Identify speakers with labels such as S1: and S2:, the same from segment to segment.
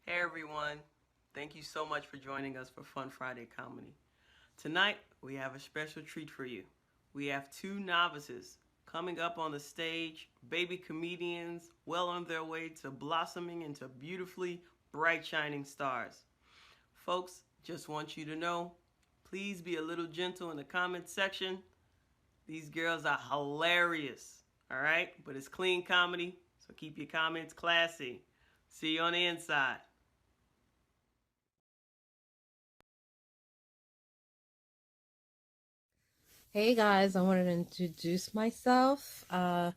S1: Hey everyone, thank you so much for joining us for Fun Friday Comedy. Tonight, we have a special treat for you. We have two novices coming up on the stage, baby comedians well on their way to blossoming into beautifully bright shining stars. Folks, just want you to know, please be a little gentle in the comment section. These girls are hilarious, all right? But it's clean comedy, so keep your comments classy. See you on the inside.
S2: Hey guys, I wanted to introduce myself. My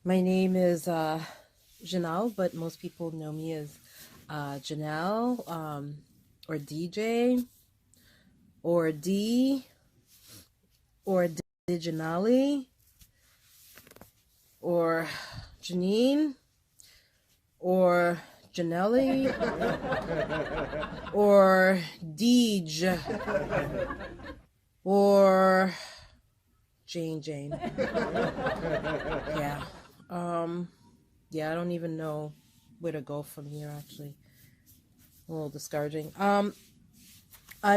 S2: name is Janelle, but most people know me as Janelle, or DJ, or D, or Dijanali, or Janine, or Janelli, or Deej, or Jane. Yeah. Yeah, I don't even know where to go from here, actually. A little discouraging. I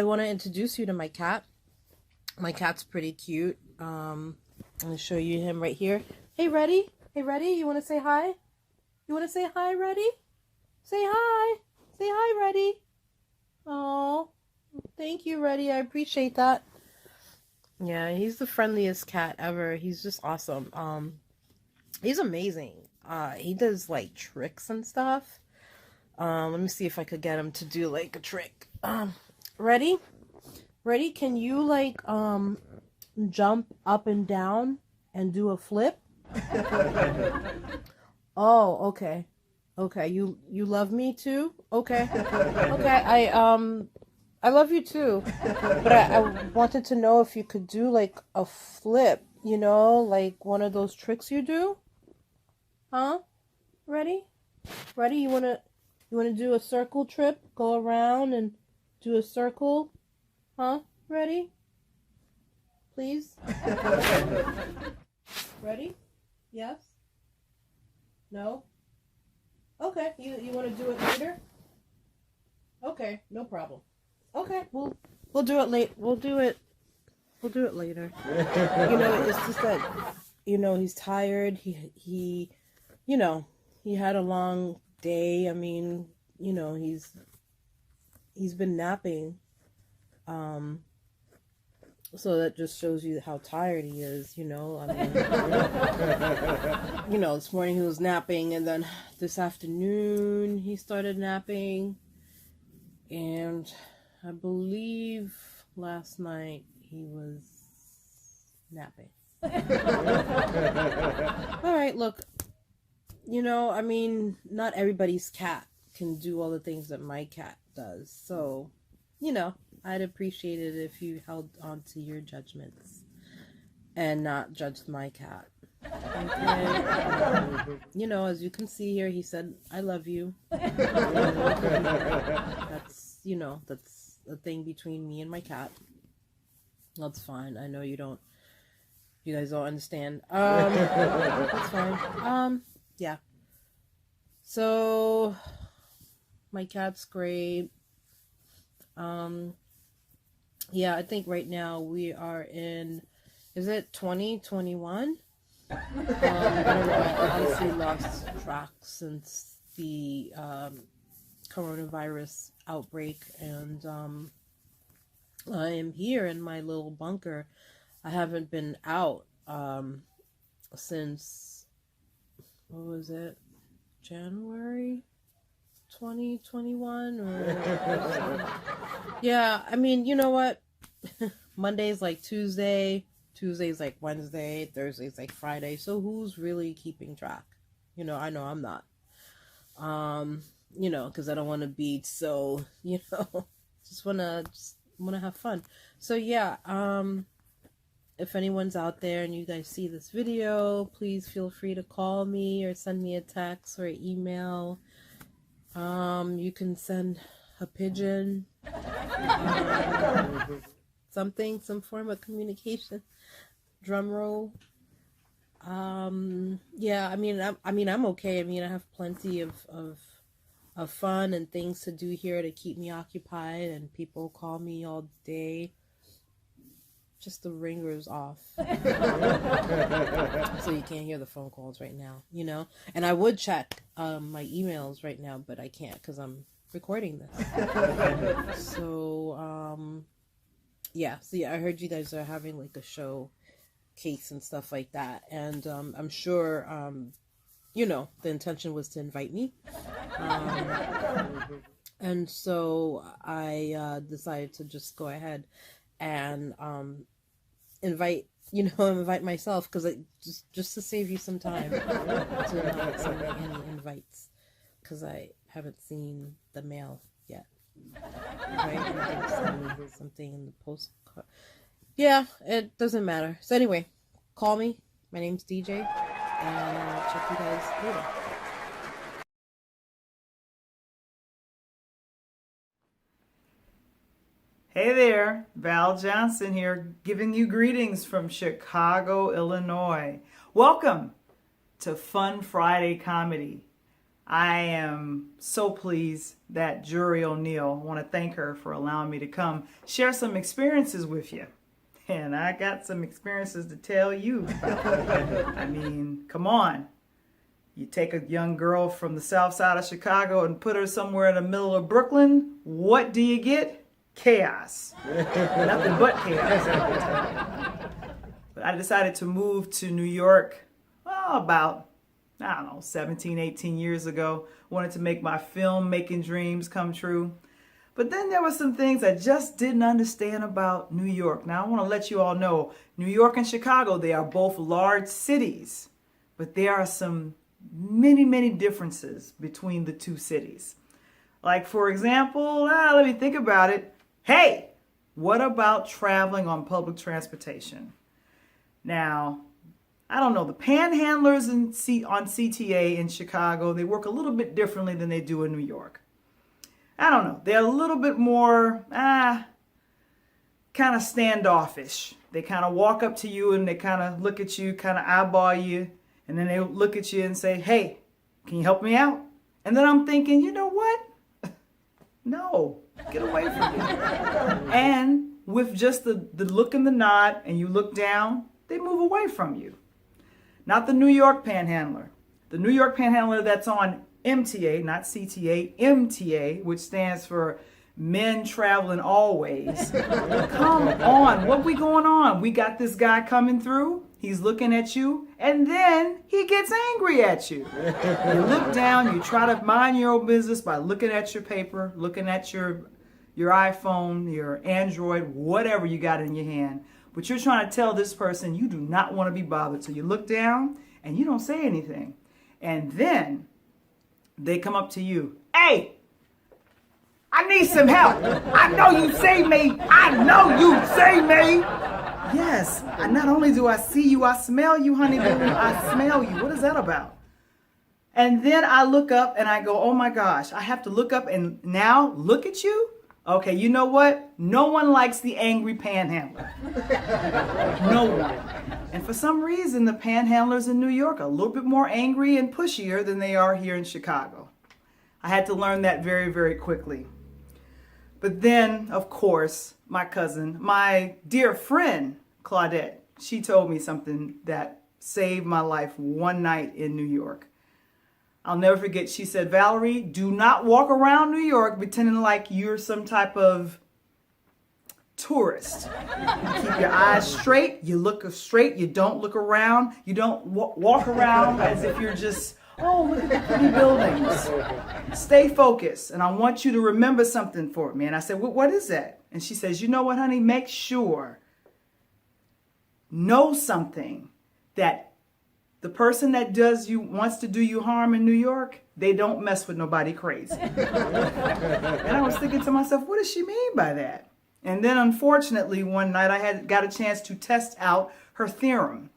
S2: want to introduce you to my cat. My cat's pretty cute. I'm going to show you him right here. Hey, Reddy. Hey, Reddy, you want to say hi? You want to say hi, Reddy? Say hi. Say hi, Reddy. Oh, thank you, Reddy. I appreciate that. Yeah, he's the friendliest cat ever. He's just awesome. He's amazing. He does like tricks and stuff. Let me see if I could get him to do like a trick. Ready? Ready? Can you like jump up and down and do a flip? Oh, okay. Okay, you love me too? Okay. Okay, I love you too. But I wanted to know if you could do like a flip, like one of those tricks you do? Huh? Ready? Ready? You wanna do a circle trip? Go around and do a circle? Huh? Ready? Please? Ready? Yes? No? Okay, you wanna do it later? Okay, no problem. Okay, we'll do it late. We'll do it later. It's just that he's tired. You know, he had a long day. I mean, he's been napping. Um, so that just shows you how tired he is, I mean, this morning he was napping, and then this afternoon he started napping, and I believe last night he was napping. All right, look, I mean, not everybody's cat can do all the things that my cat does. So, I'd appreciate it if you held on to your judgments and not judged my cat. Okay. As you can see here, he said, I love you. That's a thing between me and my cat. That's fine. I know you guys don't understand. That's fine. Yeah. So, my cat's great. Yeah, I think right now we are in, is it 2021? I don't know, I honestly lost track since the coronavirus outbreak, and I am here in my little bunker. I haven't been out since, what was it, January 2021 or yeah, I mean, you know what? Monday's like Tuesday, Tuesday's like Wednesday, Thursday's like Friday. So who's really keeping track? I know I'm not. Because I don't want to be so, just wanna have fun. So yeah, if anyone's out there and you guys see this video, please feel free to call me or send me a text or email. You can send a pigeon, some form of communication. Drum roll. Yeah, I mean, I'm okay. I mean, I have plenty of of fun and things to do here to keep me occupied, and people call me all day. Just the ringer's off. So you can't hear the phone calls right now, you know? And I would check my emails right now, but I can't because I'm recording this. So, yeah, I heard you guys are having like a showcase and stuff like that. And I'm sure, you know, the intention was to invite me. And so I decided to just go ahead and invite myself, because just to save you some time to not send me any invites, because I haven't seen the mail yet. Right? I think send me something in the postcard. Yeah, it doesn't matter. So anyway, call me. My name's DJ, and I'll check you guys later.
S3: Hey there, Val Johnson here, giving you greetings from Chicago, Illinois. Welcome to Fun Friday Comedy. I am so pleased that Jury O'Neill, I want to thank her for allowing me to come share some experiences with you. And I got some experiences to tell you about. I mean, come on. You take a young girl from the south side of Chicago and put her somewhere in the middle of Brooklyn, what do you get? Chaos. Nothing but chaos. But I decided to move to New York about, 17, 18 years ago. Wanted to make my film-making dreams come true. But then there were some things I just didn't understand about New York. Now, I want to let you all know, New York and Chicago, they are both large cities. But there are some many, many differences between the two cities. Like, for example, let me think about it. Hey, what about traveling on public transportation? Now, I don't know, the panhandlers on CTA in Chicago, they work a little bit differently than they do in New York. I don't know, they're a little bit more, kind of standoffish. They kind of walk up to you and they kind of look at you, kind of eyeball you, and then they look at you and say, hey, can you help me out? And then I'm thinking, you know what? No, get away from me. And with just the look and the nod, and you look down, they move away from you. Not the New York panhandler. The New York panhandler that's on MTA, not CTA, MTA, which stands for Men Traveling Always. Come on, what we going on? We got this guy coming through. He's looking at you, and then he gets angry at you. You look down, you try to mind your own business by looking at your paper, looking at your iPhone, your Android, whatever you got in your hand. But you're trying to tell this person you do not want to be bothered. So you look down, and you don't say anything. And then they come up to you. Hey, I need some help. I know you see me. I know you see me. Yes, not only do I see you, I smell you, honey boo. I smell you. What is that about? And then I look up and I go, oh my gosh, I have to look up and now look at you? Okay, you know what? No one likes the angry panhandler. No one. And for some reason, the panhandlers in New York are a little bit more angry and pushier than they are here in Chicago. I had to learn that very, very quickly. But then, of course, my cousin, my dear friend, Claudette, she told me something that saved my life one night in New York. I'll never forget, she said, Valerie, do not walk around New York pretending like you're some type of tourist. You keep your eyes straight, you look straight, you don't look around, you don't walk around as if you're just, oh, look at the pretty buildings. Stay focused, and I want you to remember something for me. And I said, what is that? And she says, you know what, honey, make sure, know something, that the person that wants to do you harm in New York, they don't mess with nobody crazy. And I was thinking to myself, what does she mean by that? And then unfortunately, one night I got a chance to test out her theorem.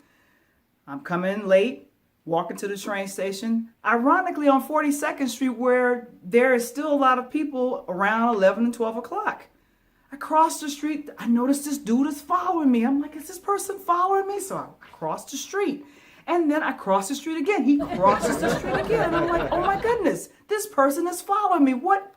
S3: I'm coming in late, walking to the train station, ironically on 42nd Street, where there is still a lot of people around 11 and 12 o'clock. I crossed the street. I noticed this dude is following me. I'm like, is this person following me? So I crossed the street. And then I cross the street again. He crosses the street again. And I'm like, oh my goodness, this person is following me. What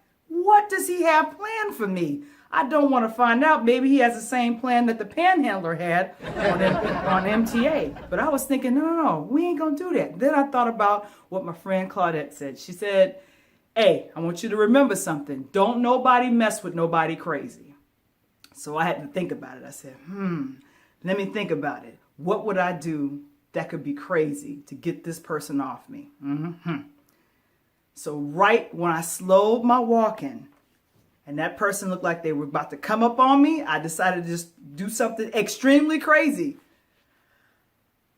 S3: does he have planned for me? I don't want to find out. Maybe he has the same plan that the panhandler had on MTA. But I was thinking, no, we ain't going to do that. Then I thought about what my friend Claudette said. She said, hey, I want you to remember something. Don't nobody mess with nobody crazy. So I had to think about it. I said, let me think about it. What would I do that could be crazy to get this person off me? So right when I slowed my walking and that person looked like they were about to come up on me, I decided to just do something extremely crazy.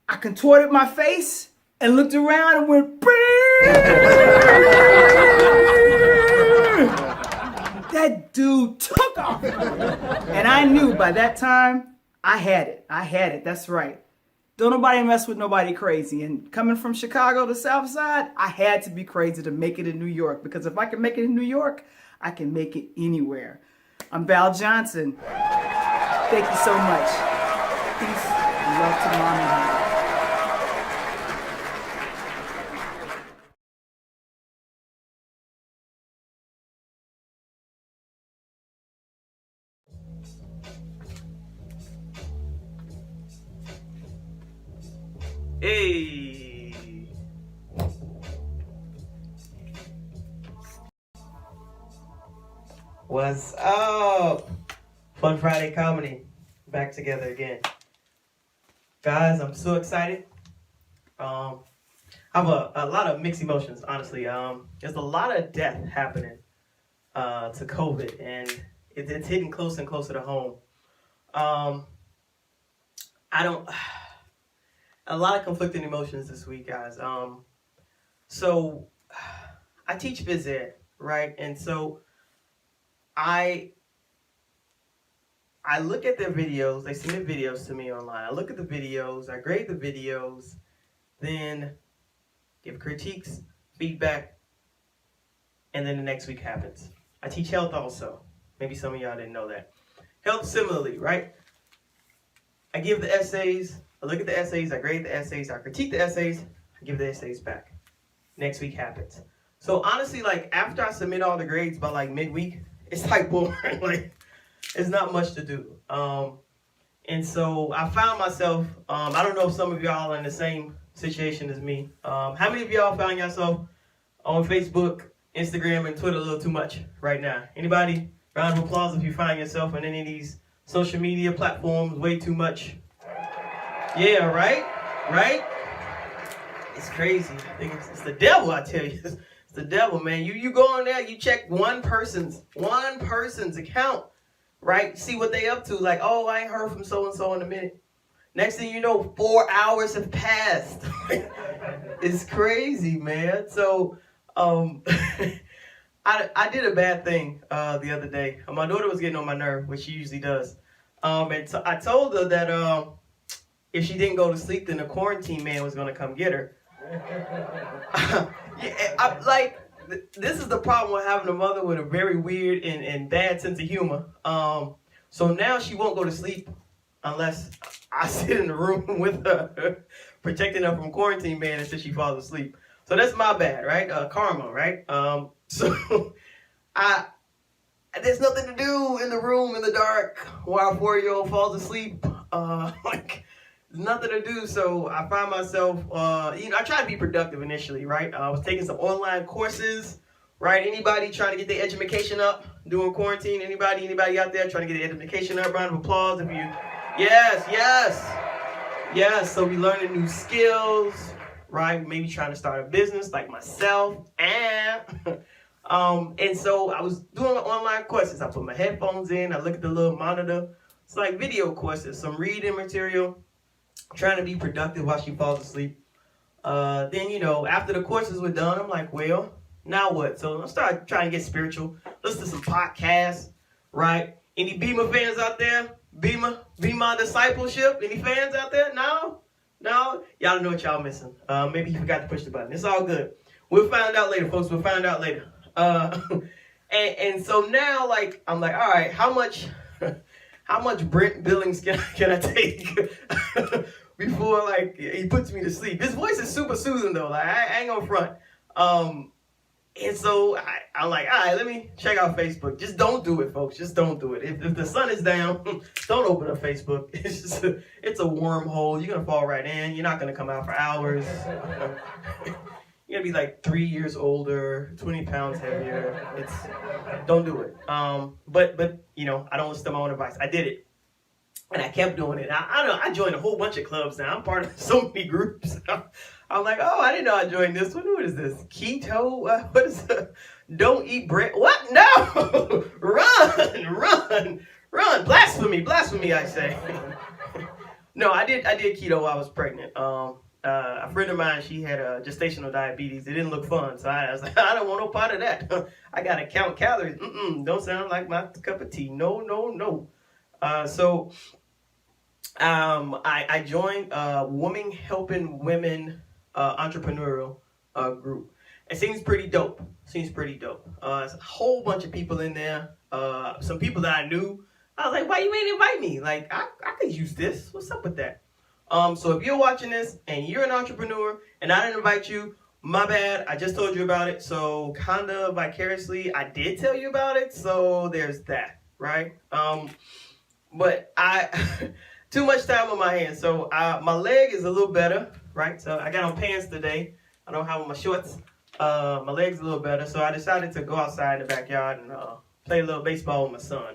S3: I contorted my face and looked around and went, that dude took off. And I knew by that time, I had it. That's right. Don't nobody mess with nobody crazy. And coming from Chicago to South Side, I had to be crazy to make it in New York. Because if I can make it in New York, I can make it anywhere. I'm Val Johnson. Thank you so much. Peace and love to Mommy.
S1: Hey. What's up? Fun Friday Comedy. Back together again. Guys, I'm so excited. I have a lot of mixed emotions, honestly. There's a lot of death happening to COVID, and it's hitting closer and closer to home. A lot of conflicting emotions this week, guys. So I teach phys ed, right? And so I look at their videos. They submit videos to me online. I look at the videos. I grade the videos, then give critiques, feedback, and then the next week happens. I teach health also. Maybe some of y'all didn't know that. Health similarly, right? I give the essays. I look at the essays, I grade the essays, I critique the essays, I give the essays back. Next week happens. So honestly, like after I submit all the grades by like midweek, it's like boring. Like it's not much to do. And so I found myself, I don't know if some of y'all are in the same situation as me. How many of y'all found yourself on Facebook, Instagram, and Twitter a little too much right now? Anybody? Round of applause if you find yourself on any of these social media platforms way too much. Yeah, right? It's crazy. I think it's the devil, I tell you. It's the devil, man. You go on there, you check one person's account, right? See what they up to. Like, oh, I ain't heard from so-and-so in a minute. Next thing you know, 4 hours have passed. It's crazy, man. So, I did a bad thing the other day. My daughter was getting on my nerve, which she usually does. And so I told her that if she didn't go to sleep, then the quarantine man was going to come get her. This is the problem with having a mother with a very weird and bad sense of humor. So now she won't go to sleep unless I sit in the room with her, protecting her from quarantine man until she falls asleep. So that's my bad, right? Karma, right? So there's nothing to do in the room in the dark while a 4-year-old falls asleep. There's nothing to do, so I find myself, I try to be productive initially, right? I was taking some online courses, right? Anybody trying to get their education up during quarantine? Anybody out there trying to get their education up? Round of applause if you, yes. So we learning new skills, right? Maybe trying to start a business like myself, and so I was doing online courses. I put my headphones in, I look at the little monitor. It's like video courses, some reading material. Trying to be productive while she falls asleep. Then, after the courses were done, I'm like, well, now what? So I started trying to get spiritual. Listen to some podcasts, right? Any Beamer fans out there? Beamer discipleship? Any fans out there? No? Y'all don't know what y'all missing. Maybe you forgot to push the button. It's all good. We'll find out later, folks. We'll find out later. And so now, I'm like, all right, how much Brent Billings can I take before like he puts me to sleep. His voice is super soothing though. Like I ain't gonna front. And so I'm like, all right, let me check out Facebook. Just don't do it, folks. Just don't do it. If the sun is down, don't open up Facebook. It's just it's a wormhole. You're gonna fall right in. You're not gonna come out for hours. You're gonna be like 3 years older, 20 pounds heavier. Don't do it. But you know, I don't listen to my own advice. I did it. And I kept doing it. I don't know. I joined a whole bunch of clubs now. I'm part of so many groups. I'm like, oh, I didn't know I joined this one. What is this? Keto? What is it? Don't eat bread. What? No! Run! Blasphemy, I say. No, I did keto while I was pregnant. A friend of mine, she had gestational diabetes. It didn't look fun, so I was like, I don't want no part of that. I gotta count calories. Don't sound like my cup of tea. No. So I joined Women Helping Women entrepreneurial group. It seems pretty dope. There's a whole bunch of people in there. Some people that I knew. I was like, why you ain't invite me? Like, I could use this. What's up with that? So if you're watching this and you're an entrepreneur and I didn't invite you, my bad. I just told you about it. So kind of vicariously, I did tell you about it. So there's that, right? But too much time on my hands. So my leg is a little better, right? So I got on pants today. I don't have on my shorts. My leg's a little better. So I decided to go outside in the backyard and play a little baseball with my son.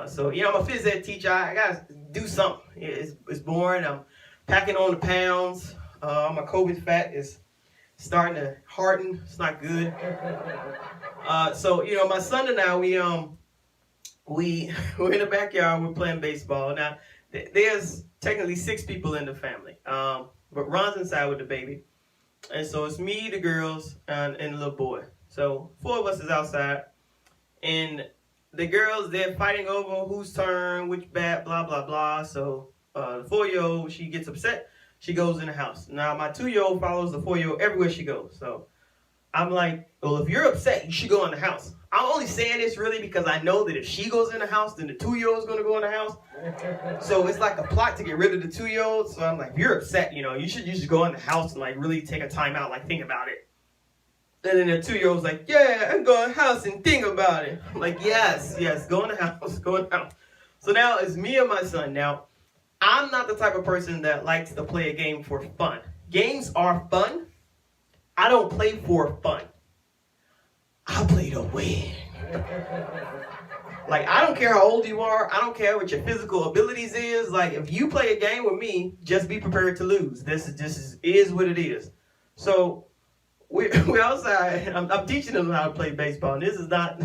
S1: So, you know, I'm a phys ed teacher. I got to do something. It's boring. I'm packing on the pounds. My COVID fat is starting to harden. It's not good. So, you know, my son and I, we're in the backyard. We're playing baseball. Now, there's technically 6 people in the family. But Ron's inside with the baby. And so it's me, the girls, and the little boy. So 4 of us is outside. And the girls, they're fighting over whose turn, which bat, blah, blah, blah. So the 4-year-old, she gets upset. She goes in the house. Now, my 2-year-old follows the 4-year-old everywhere she goes. So I'm like, well, if you're upset, you should go in the house. I'm only saying this really because I know that if she goes in the house, then the 2-year-old's going to go in the house. So it's like a plot to get rid of the 2-year-old. So I'm like, if you're upset, you know, you should go in the house and like really take a time out, like think about it. And then the 2-year-old's like, yeah, I'm going to the house and think about it. I'm like, yes, go in the house, go in the house. So now it's me and my son. Now, I'm not the type of person that likes to play a game for fun. Games are fun. I don't play for fun. I play to win. Like, I don't care how old you are. I don't care what your physical abilities is. Like, if you play a game with me, just be prepared to lose. This is what it is. So we're outside. I'm teaching them how to play baseball. And this is not,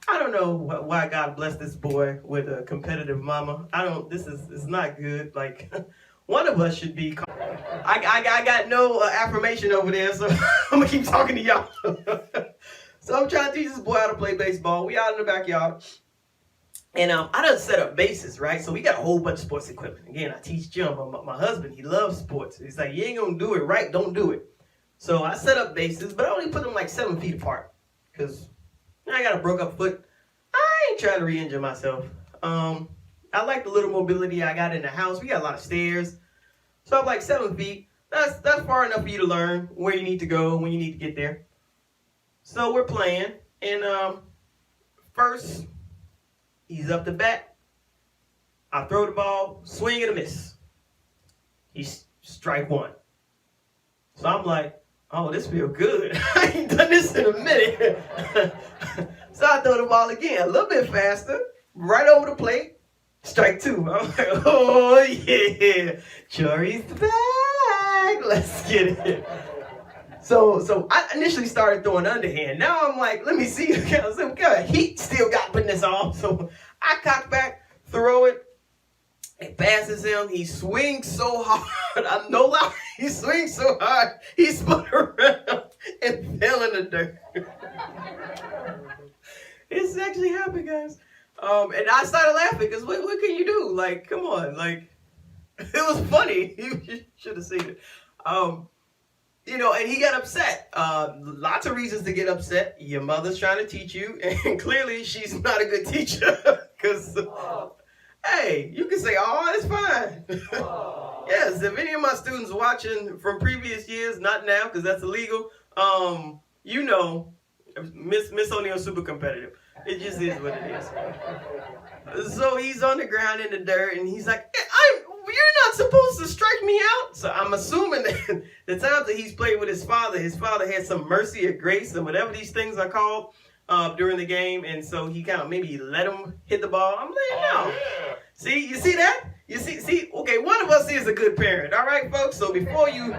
S1: I don't know why God blessed this boy with a competitive mama. This is not good. Like, one of us should be, I got no affirmation over there, so I'm going to keep talking to y'all. So I'm trying to teach this boy how to play baseball. We out in the backyard. And I done set up bases, right? So we got a whole bunch of sports equipment. Again, I teach Jim. My husband, he loves sports. He's like, you ain't going to do it right, don't do it. So I set up bases, but I only put them like 7 feet apart because I got a broke up foot. I ain't trying to re-injure myself. I like the little mobility I got in the house. We got a lot of stairs. So I'm like 7 feet. That's far enough for you to learn where you need to go when you need to get there. So we're playing, and first, he's up to bat. I throw the ball, swing and a miss. He's strike 1. So I'm like, oh, this feels good. I ain't done this in a minute. So I throw the ball again, a little bit faster, right over the plate, strike 2. I'm like, oh yeah, Jory's back. Let's get it. So I initially started throwing underhand. Now I'm like, let me see. Heat still got putting this on. So I cock back, throw it. It passes him. He swings so hard. I'm no lie. He swings so hard. He spun around and fell in the dirt. It's actually happened, guys. And I started laughing because what can you do? Like, come on. Like, it was funny. You should have seen it. You know, and he got upset. Lots of reasons to get upset. Your mother's trying to teach you, and clearly she's not a good teacher. Because, hey, you can say, oh, it's fine. Yes, if any of my students watching from previous years, not now because that's illegal, you know, Miss O'Neill's super competitive. It just is what it is. So he's on the ground in the dirt, and he's like, you're not supposed to strike me out. So I'm assuming that the times that he's played with his father had some mercy or grace or whatever these things are called during the game. And so he kind of maybe let him hit the ball. I'm like, no. See, you see that? You see, okay, one of us is a good parent, all right, folks? So before you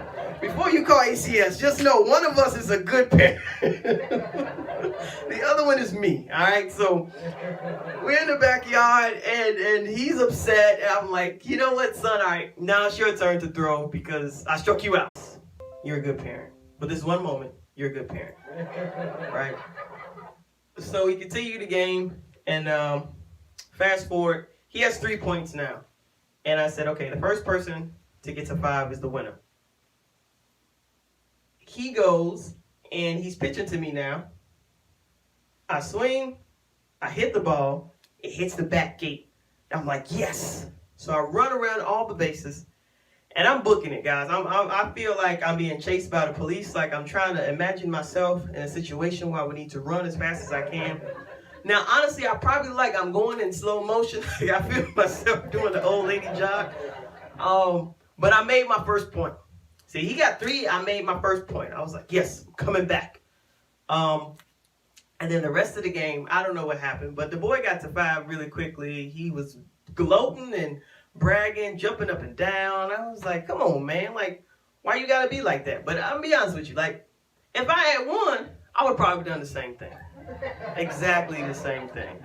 S1: call ACS, just know one of us is a good parent. The other one is me, all right? So we're in the backyard, and he's upset, and I'm like, you know what, son, all right, now it's your turn to throw because I struck you out. You're a good parent. But this one moment, you're a good parent, right? So we continue the game, and fast forward, he has 3 points now. And I said, okay, the first person to get to 5 is the winner. He goes, and he's pitching to me now. I swing, I hit the ball, it hits the back gate. I'm like, yes. So I run around all the bases, and I'm booking it, guys. I feel like I'm being chased by the police, like I'm trying to imagine myself in a situation where I would need to run as fast as I can. Now, honestly, I probably I'm going in slow motion. I feel myself doing the old lady jog. But I made my first point. See, he got 3. I made my first point. I was like, yes, I'm coming back. And then the rest of the game, I don't know what happened. But the boy got to 5 really quickly. He was gloating and bragging, jumping up and down. I was like, come on, man. Like, why you got to be like that? But I'll be honest with you. Like, if I had won, I would probably done the same thing. Exactly the same thing.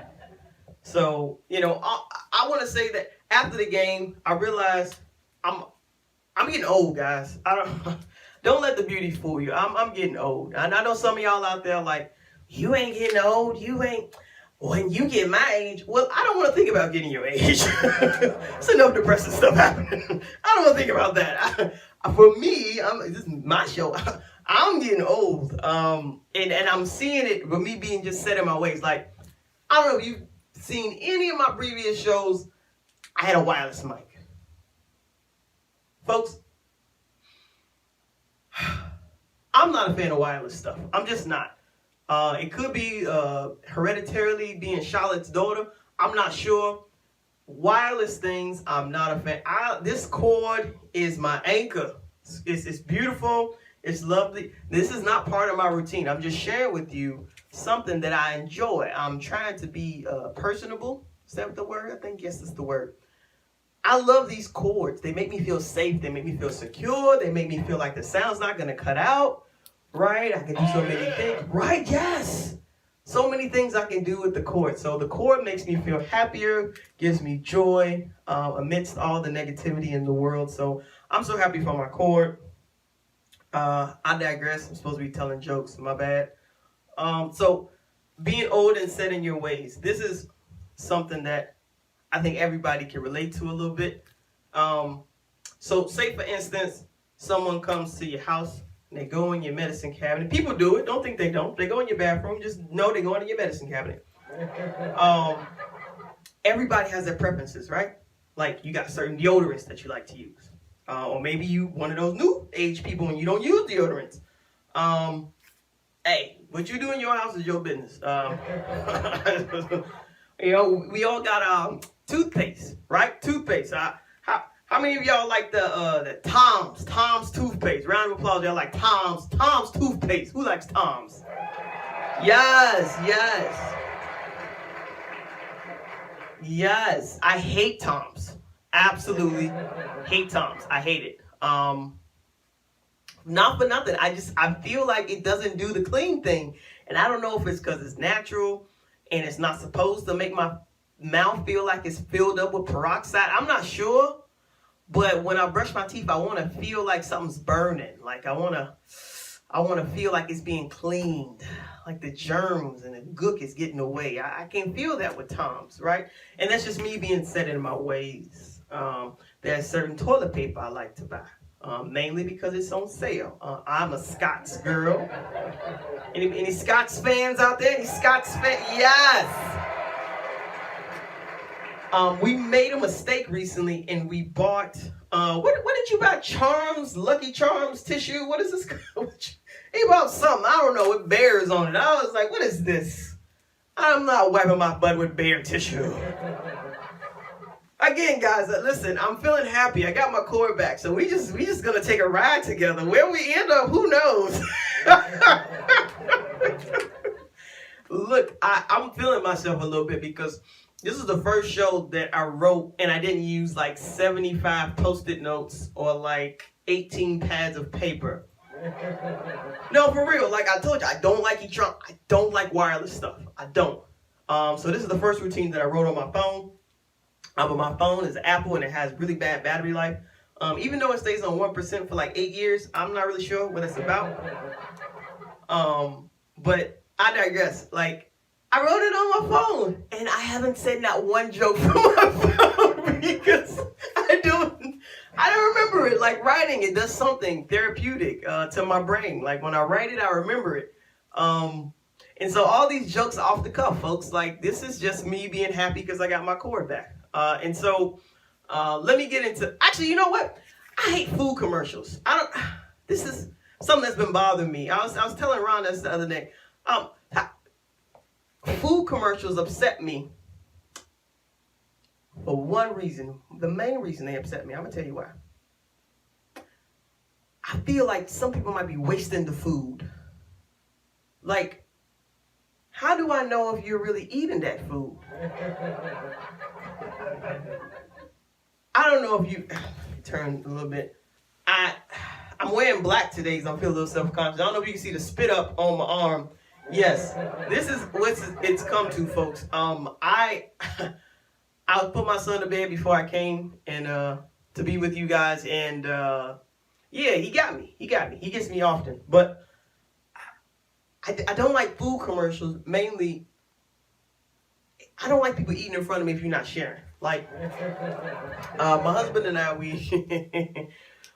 S1: So, you know, I want to say that after the game, I realized I'm getting old, guys. Don't let the beauty fool you. I'm getting old. And I know some of y'all out there like, you ain't getting old. You ain't. When you get my age, well, I don't want to think about getting your age. It's enough depressing stuff happening. I don't want to think about that. For me, this is my show. I'm getting old, and I'm seeing it with me being just set in my ways. Like, I don't know if you've seen any of my previous shows, I had a wireless mic. Folks, I'm not a fan of wireless stuff. I'm just not. It could be hereditarily being Charlotte's daughter. I'm not sure. Wireless things, I'm not a fan. This cord is my anchor. It's beautiful. It's lovely. This is not part of my routine. I'm just sharing with you something that I enjoy. I'm trying to be personable. Is that the word? I think, yes, that's the word. I love these cords. They make me feel safe. They make me feel secure. They make me feel like the sound's not going to cut out. Right? I can do so many things. Right? Yes. So many things I can do with the cord. So the cord makes me feel happier, gives me joy amidst all the negativity in the world. So I'm so happy for my cord. I digress. I'm supposed to be telling jokes. My bad. So being old and set in your ways. This is something that I think everybody can relate to a little bit. So say, for instance, someone comes to your house and they go in your medicine cabinet. People do it. Don't think they don't. They go in your bathroom. Just know they go into your medicine cabinet. Everybody has their preferences, right? Like, you got certain deodorants that you like to use. Or maybe you one of those new age people and you don't use deodorants. Hey, what you do in your house is your business. You know, we all got toothpaste, right? Toothpaste. How many of y'all like the Tom's toothpaste? Round of applause, y'all like Tom's toothpaste. Who likes Tom's? Yes. Yes, I hate Tom's. Absolutely hate Tom's. I hate it. Not for nothing. I feel like it doesn't do the clean thing. And I don't know if it's because it's natural and it's not supposed to make my mouth feel like it's filled up with peroxide. I'm not sure. But when I brush my teeth, I want to feel like something's burning. Like I want to feel like it's being cleaned. Like the germs and the gook is getting away. I can feel that with Tom's, right? And that's just me being set in my ways. There's certain toilet paper I like to buy. Mainly because it's on sale. I'm a Scott's girl. Any Scott's fans out there? Any Scott's fans? Yes! We made a mistake recently, and we bought what did you buy? Charms, Lucky Charms tissue. What is this? He bought something, I don't know, with bears on it. I was like, what is this? I'm not wiping my butt with bear tissue. Again, guys, listen, I'm feeling happy. I got my cord back, so we just gonna take a ride together. Where we end up, who knows? Look, I'm feeling myself a little bit because this is the first show that I wrote and I didn't use like 75 Post-it notes or like 18 pads of paper. No, for real. Like I told you, I don't like I don't like wireless stuff. I don't. So this is the first routine that I wrote on my phone. But my phone is Apple and it has really bad battery life. Even though it stays on 1% for like 8 years, I'm not really sure what it's about. But I digress. Like, I wrote it on my phone, and I haven't said not one joke from my phone because I don't remember it. Like, writing it does something therapeutic to my brain. Like, when I write it, I remember it. And so all these jokes are off the cuff, folks. Like, this is just me being happy because I got my cord back. And so let me get into... Actually, you know what? I hate food commercials. This is something that's been bothering me. I was telling Ron this the other day. Food commercials upset me for one reason. The main reason they upset me, I'm gonna tell you why. I feel like some people might be wasting the food. Like, how do I know if you're really eating that food? I don't know if you turn a little bit. I'm wearing black today because I feel a little self-conscious. I don't know if you can see the spit up on my arm. Yes, this is what it's come to, folks. I put my son to bed before I came and to be with you guys, and yeah, he got me. He gets me often, but I don't like food commercials. Mainly, I don't like people eating in front of me if you're not sharing. Like, my husband and I, we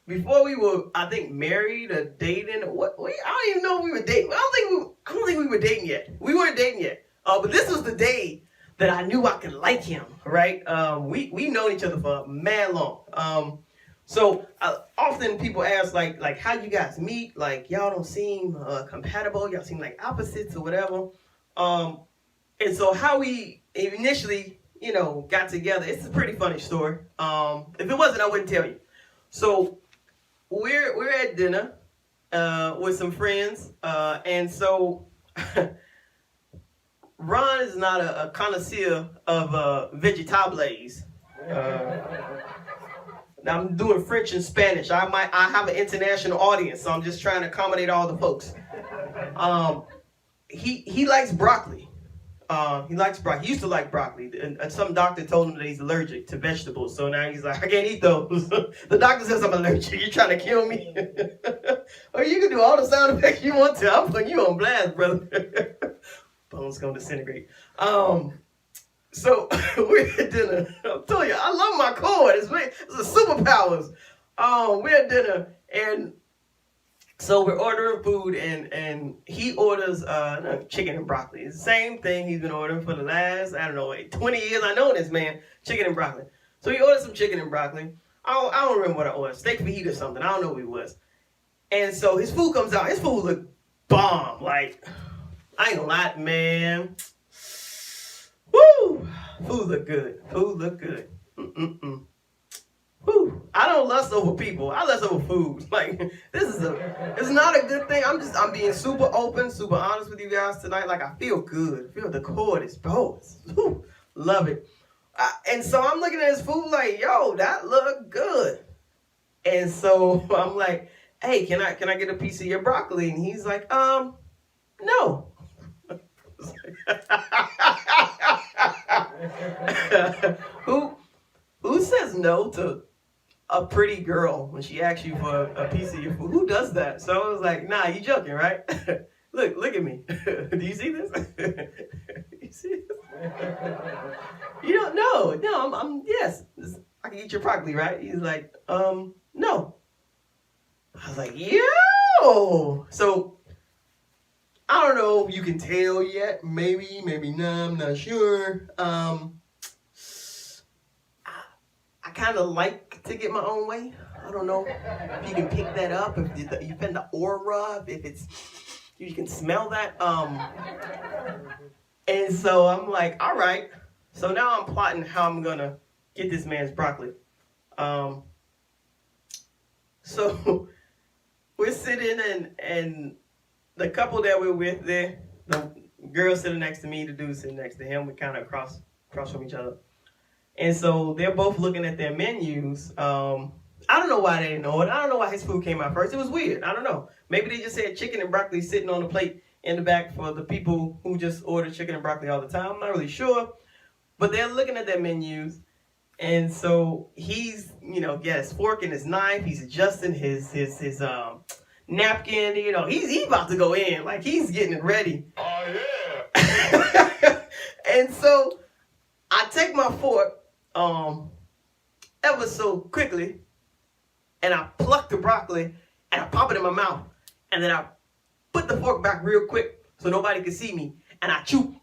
S1: before we were, I think, married or dating. I don't even know if we were dating. I don't think we were dating yet. We weren't dating yet. But this was the day that I knew I could like him. Right? We've known each other for mad long. So often people ask like how you guys meet. Like y'all don't seem compatible. Y'all seem like opposites or whatever. And so how we initially, got together. It's a pretty funny story. If it wasn't, I wouldn't tell you. So we're at dinner with some friends, and so Ron is not a connoisseur of vegetables. Now I'm doing French and Spanish. I have an international audience, so I'm just trying to accommodate all the folks. He likes broccoli. He likes broccoli. He used to like broccoli, and some doctor told him that he's allergic to vegetables. So now he's like, I can't eat those. The doctor says I'm allergic. You're trying to kill me? Or you can do all the sound effects you want to. I'm putting you on blast, brother. Bones gonna disintegrate. So we're at dinner. I'm telling you, I love my cord. It's the superpowers. We're at dinner, and so we're ordering food, and he orders chicken and broccoli. It's the same thing he's been ordering for the last, 20 years. I know this man, chicken and broccoli. So he ordered some chicken and broccoli. I don't remember what I ordered, steak fajita or something. I don't know what it was. And so his food comes out. His food looked bomb. Like, I ain't gonna lie, man. Woo! Food look good. Whew. I don't lust over people. I lust over food. Like, it's not a good thing. I'm being super open, super honest with you guys tonight. Like, I feel good. I feel the cord is both. Love it. And so I'm looking at his food like, yo, that look good. And so I'm like, hey, can I get a piece of your broccoli? And he's like, no. Who says no to a pretty girl when she asks you for a piece of your food? Who does that? So I was like, nah, you joking, right? Look at me. Do you see this? You see this? You don't know. No, I'm yes. I can eat your broccoli, right? He's like, no. I was like, yo. So I don't know if you can tell yet. Maybe not. I'm not sure. kind of like to get my own way. I don't know if you can pick that up, if you been the aura, if it's, you can smell that. And so I'm like, all right. So now I'm plotting how I'm going to get this man's broccoli. So we're sitting and the couple that we're with there, the girl sitting next to me, the dude sitting next to him, we kind of across from each other. And so they're both looking at their menus. I don't know why they didn't know it. I don't know why his food came out first. It was weird. I don't know. Maybe they just had chicken and broccoli sitting on the plate in the back for the people who just order chicken and broccoli all the time. I'm not really sure. But they're looking at their menus. And so he's, got his fork and his knife. He's adjusting his napkin. He's about to go in. Like, he's getting it ready.
S4: Oh, yeah.
S1: And so I take my fork ever so quickly, and I pluck the broccoli, and I pop it in my mouth, and then I put the fork back real quick so nobody can see me, and I chew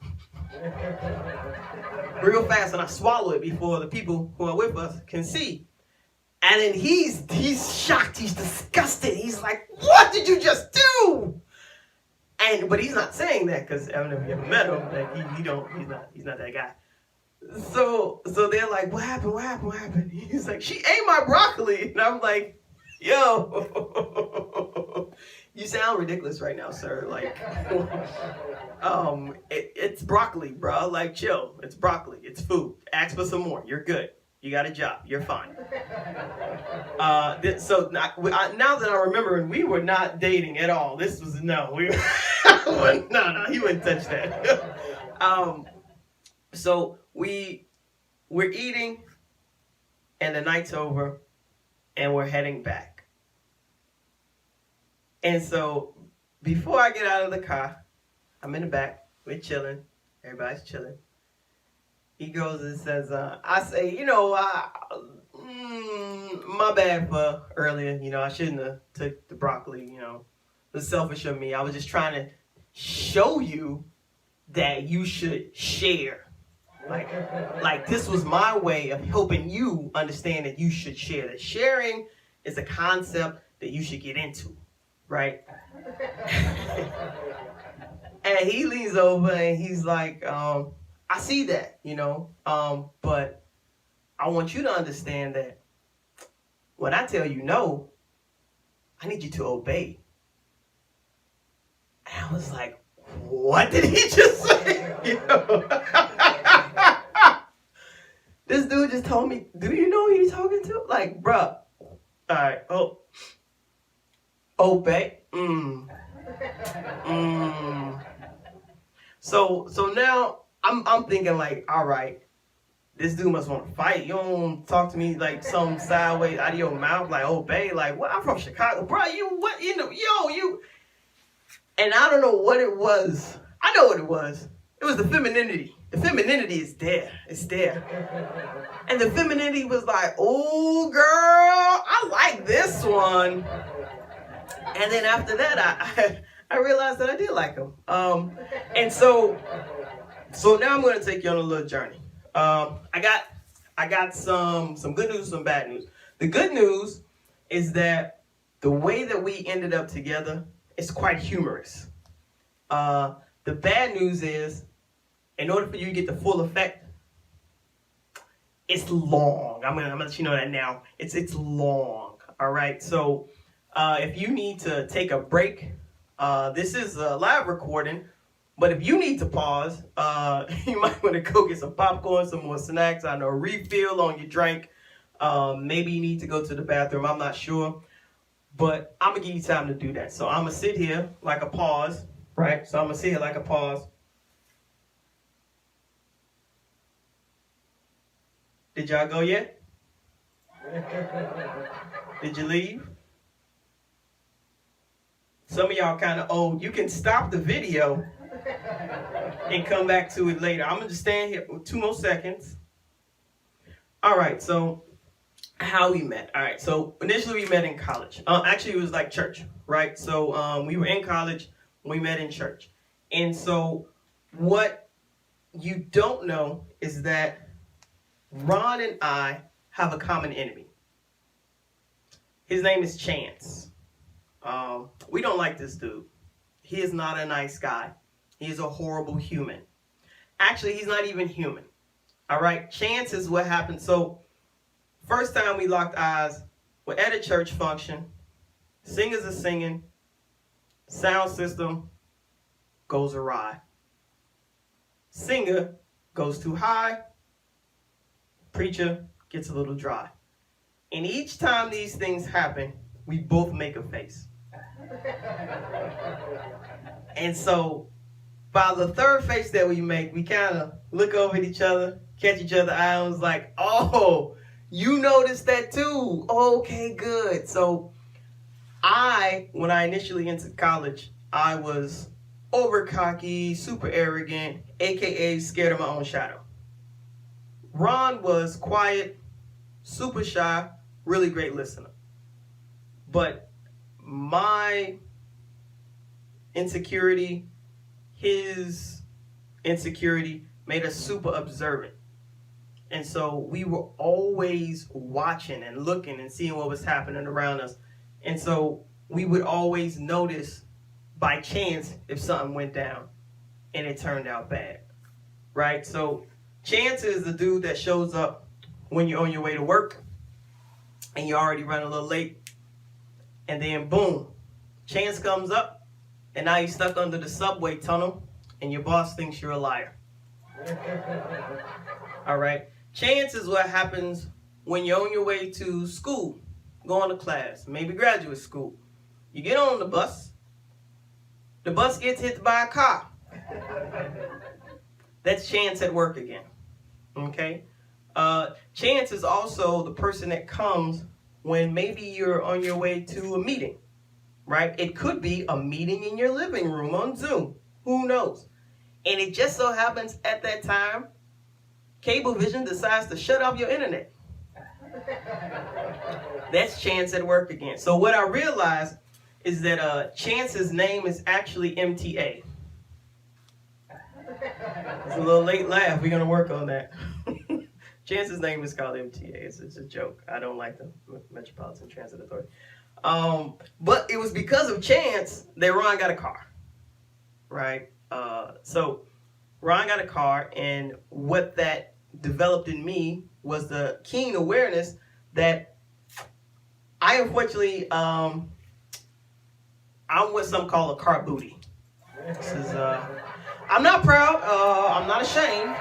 S1: real fast, and I swallow it before the people who are with us can see. And then he's shocked, he's disgusted. He's like, "What did you just do?" But he's not saying that because I don't know if you ever met him. Like he's not that guy. So they're like, what happened? He's like, "She ate my broccoli." And I'm like, "Yo, you sound ridiculous right now, sir. Like, it's broccoli, bro. Like, chill. It's broccoli. It's food. Ask for some more. You're good. You got a job. You're fine." So now that I remember, we were not dating at all. This was no, he wouldn't touch that. So we're eating, and the night's over, and we're heading back. And so before I get out of the car, I'm in the back. We're chilling. Everybody's chilling. He goes and says, I say, my bad for earlier. I shouldn't have took the broccoli. It was selfish of me. I was just trying to show you that you should share. Like this was my way of helping you understand that you should share. That sharing is a concept that you should get into, right? And he leans over and he's like, I see that, but I want you to understand that when I tell you no, I need you to obey. And I was like, what did he just say? This dude just told me, do you know who you're talking to? Like, bruh, all right, obey. So now I'm thinking like, all right, this dude must want to fight. You don't talk to me like some sideways out of your mouth, like obey. Like, what? I'm from Chicago, bro. You. And I don't know what it was. I know what it was. It was the femininity. The femininity is there. It's there. And the femininity was like, oh, girl, I like this one. And then after that, I realized that I did like him. And so now I'm going to take you on a little journey. I got some good news, some bad news. The good news is that the way that we ended up together is quite humorous. The bad news is, in order for you to get the full effect, it's long. I'm gonna let you know that now. It's long. All right. So if you need to take a break, this is a live recording. But if you need to pause, you might want to go get some popcorn, some more snacks, a refill on your drink. Maybe you need to go to the bathroom. I'm not sure. But I'm going to give you time to do that. So I'm going to sit here like a pause, right? So I'm going to sit here like a pause. Did y'all go yet? Did you leave? Some of y'all kind of old. You can stop the video and come back to it later. I'm going to just stand here for 2 more seconds. All right, so how we met. All right, so initially we met in college. Actually, it was like church, right? So we were in college. We met in church. And so what you don't know is that Ron and I have a common enemy. His name is Chance. We don't like this dude. He is not a nice guy. He is a horrible human. Actually, he's not even human. All right, Chance is what happened. So, first time we locked eyes, we're at a church function. Singers are singing. Sound system goes awry. Singer goes too high. Preacher gets a little dry. And each time these things happen, we both make a face. And so, by the third face that we make, we kind of look over at each other, catch each other's eye, and was like, oh, you noticed that too. Okay, good. So, when I initially entered college, I was over cocky, super arrogant, aka scared of my own shadow. Ron was quiet, super shy, really great listener. But my insecurity, his insecurity made us super observant. And so we were always watching and looking and seeing what was happening around us. And so we would always notice by chance if something went down and it turned out bad, right? So Chance is the dude that shows up when you're on your way to work and you're already running a little late. And then boom, Chance comes up and now you're stuck under the subway tunnel and your boss thinks you're a liar. All right. Chance is what happens when you're on your way to school, going to class, maybe graduate school. You get on the bus gets hit by a car. That's Chance at work again. Okay? Chance is also the person that comes when maybe you're on your way to a meeting, right? It could be a meeting in your living room on Zoom. Who knows? And it just so happens at that time, Cablevision decides to shut off your internet. That's Chance at work again. So what I realized is that Chance's name is actually MTA. It's a little late laugh. We're going to work on that. Chance's name is called MTA. It's a joke. I don't like the Metropolitan Transit Authority. But it was because of Chance that Ron got a car, right? So Ron got a car, and what that developed in me was the keen awareness that I unfortunately, I'm what some call a car booty. This is, I'm not proud. I'm not ashamed.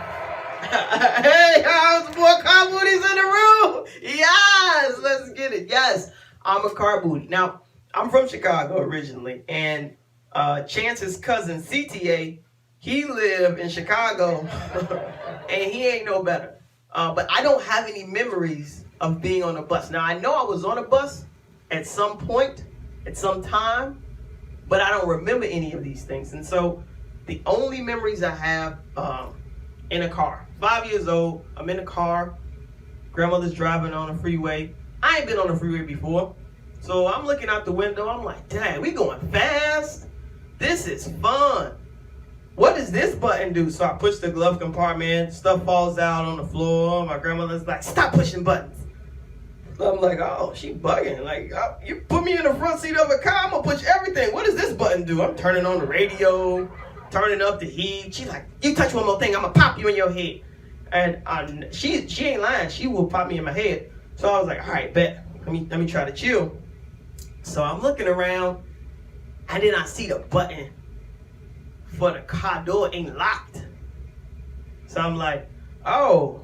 S1: Hey, how's more car booties in the room? Yes, let's get it. Yes, I'm a car booty. Now, I'm from Chicago originally, and Chance's cousin CTA, he lived in Chicago, and he ain't no better. But I don't have any memories of being on a bus. Now, I know I was on a bus at some point, at some time, but I don't remember any of these things. And so the only memories I have in a car. 5 years old, I'm in a car, grandmother's driving on a freeway. I ain't been on a freeway before. So I'm looking out the window, I'm like, dang, we going fast? This is fun. What does this button do? So I push the glove compartment, stuff falls out on the floor. My grandmother's like, stop pushing buttons. So I'm like, oh, she bugging. Like, oh, you put me in the front seat of a car, I'm gonna push everything. What does this button do? I'm turning on the radio, turning up the heat. She's like, you touch one more thing, I'm gonna pop you in your head. And she ain't lying, she will pop me in my head. So I was like, all right, bet. Let me try to chill. So I'm looking around, and then I see the button for the car door ain't locked. So I'm like, oh,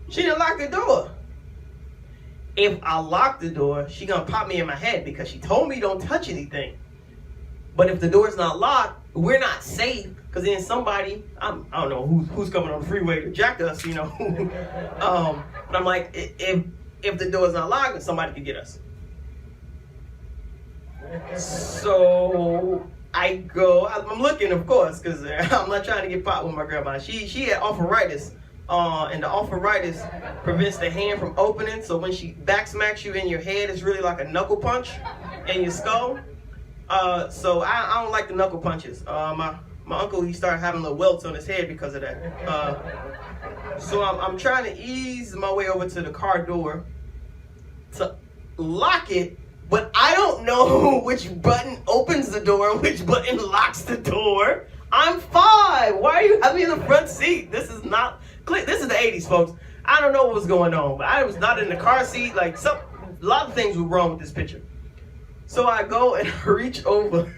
S1: she didn't lock the door. If I lock the door, she gonna pop me in my head because she told me don't touch anything. But if the door's not locked, we're not safe, because then somebody, I don't know who's coming on the freeway to jack us, you know. But I'm like, if the door's not locked, then somebody could get us. So I go, I'm looking, of course, because I'm not trying to get popped with my grandma. She had arthritis, and the arthritis prevents the hand from opening. So when she back smacks you in your head, it's really like a knuckle punch in your skull. So I don't like the knuckle punches. My uncle, he started having little welts on his head because of that. So I'm trying to ease my way over to the car door to lock it, but I don't know which button opens the door and which button locks the door. I'm 5. Why are you having me in the front seat? This is not clear. This is the 80s, folks. I don't know what was going on, but I was not in the car seat. Like a lot of things were wrong with this picture. So I go and reach over.